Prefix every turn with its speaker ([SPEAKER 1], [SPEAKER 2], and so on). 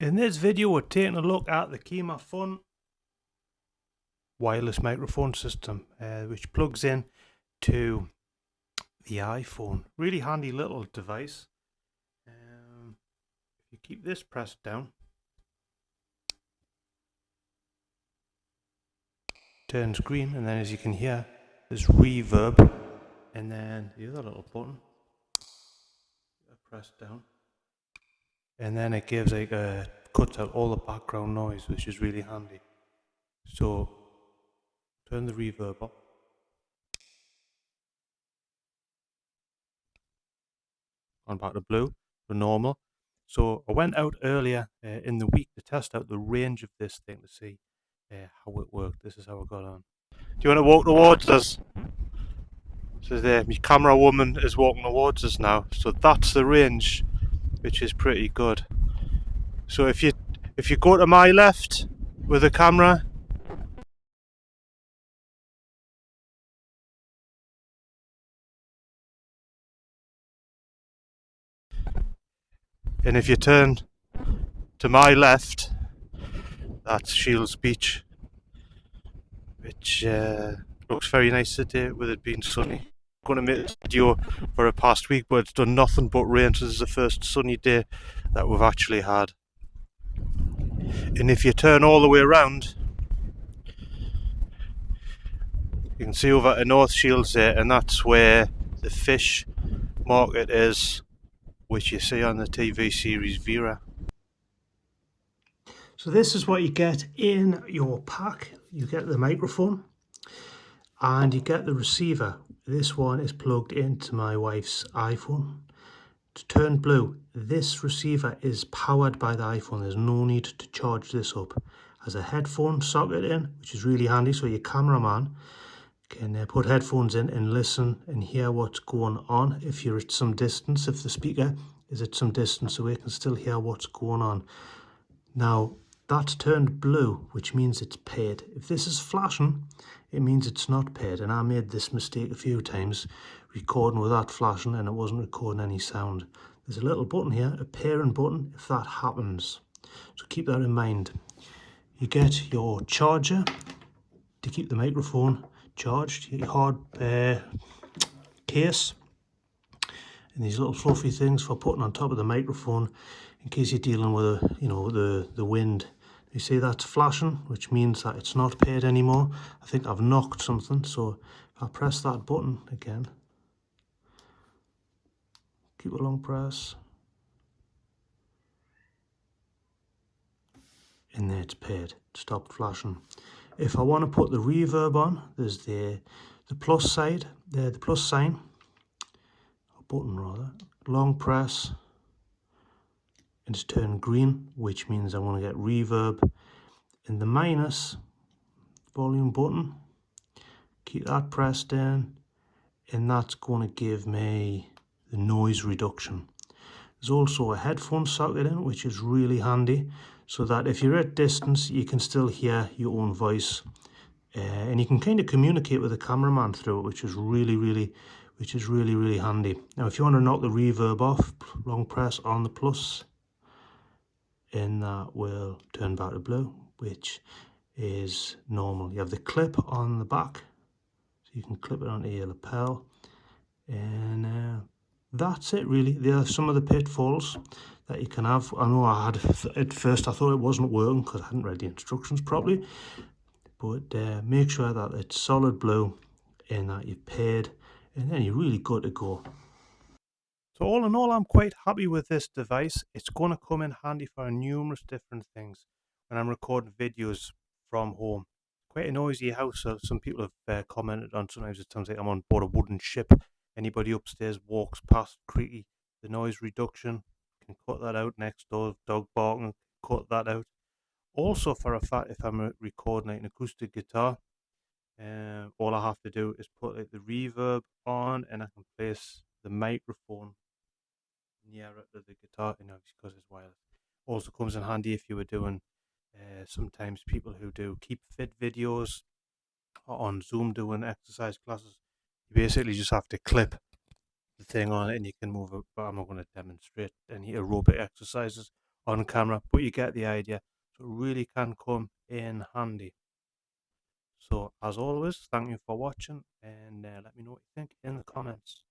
[SPEAKER 1] In this video we're taking a look at the Kimafun wireless microphone system which plugs in to the iPhone. Really handy little device. If you keep this pressed down, turns green, and then as you can hear there's reverb, and then the other little button pressed down, and then it gives cuts out all the background noise, which is really handy. So turn the reverb up. On back to blue, to normal. So I went out earlier in the week to test out the range of this thing to see how it worked. This is how it got on. Do you want to walk towards us? So there, my camera woman is walking towards us now. So that's the range, which is pretty good. So if you go to my left with the camera, and if you turn to my left, that's Shields Beach, which looks very nice today with it being sunny. I'm going to make this video for a past week, but it's done nothing but rain, so this is the first sunny day that we've actually had. And if you turn all the way around, you can see over at North Shields there, and that's where the fish market is, which you see on the TV series Vera. So this is what you get in your pack. You get the microphone and you get the receiver. This one is plugged into my wife's iPhone. To turn blue, this receiver is powered by the iPhone. There's no need to charge this up. Has a headphone socket in, which is really handy, so your cameraman can put headphones in and listen and hear what's going on. If you're at some distance, if the speaker is at some distance away, you can still hear what's going on. Now, that's turned blue, which means it's paired. If this is flashing, it means it's not paired. And I made this mistake a few times, recording with that flashing, and it wasn't recording any sound. There's a little button here, a pairing button, if that happens. So keep that in mind. You get your charger to keep the microphone charged, your hard case, and these little fluffy things for putting on top of the microphone in case you're dealing with the wind. You see that's flashing, which means that it's not paired anymore. I think I've knocked something, so if I press that button again, keep a long press, and there it's paired, it stopped flashing. If I want to put the reverb on, there's the plus side, the plus sign, or button rather, long press, and it's turned green, which means I want to get reverb. And the minus volume button, keep that pressed down, and that's going to give me the noise reduction. There's also a headphone socket in, which is really handy, so that if you're at distance you can still hear your own voice, and you can kind of communicate with the cameraman through it, which is really handy. Now if you want to knock the reverb off, long press on the plus, and that will turn back to blue, which is normal. You have the clip on the back, so you can clip it onto your lapel, and that's it really. There are some of the pitfalls that you can have. I know I had, at first I thought it wasn't working because I hadn't read the instructions properly, but make sure that it's solid blue and that you've paired, and then you're really good to go. So all in all, I'm quite happy with this device. It's going to come in handy for numerous different things when I'm recording videos from home. Quite a noisy house, so some people have commented on sometimes it sounds like I'm on board a wooden ship. Anybody upstairs walks past, creaky. The noise reduction, can cut that out. Next door, dog barking, cut that out. Also, for a fact, if I'm recording like an acoustic guitar, all I have to do is put like the reverb on, and I can place the microphone nearer to the guitar, because it's wireless. Also comes in handy if you were doing sometimes people who do keep fit videos or on Zoom doing exercise classes. You basically just have to clip the thing on it and you can move it, but I'm not going to demonstrate any aerobic exercises on camera, but you get the idea. So it really can come in handy. So as always, thank you for watching, and let me know what you think in the comments.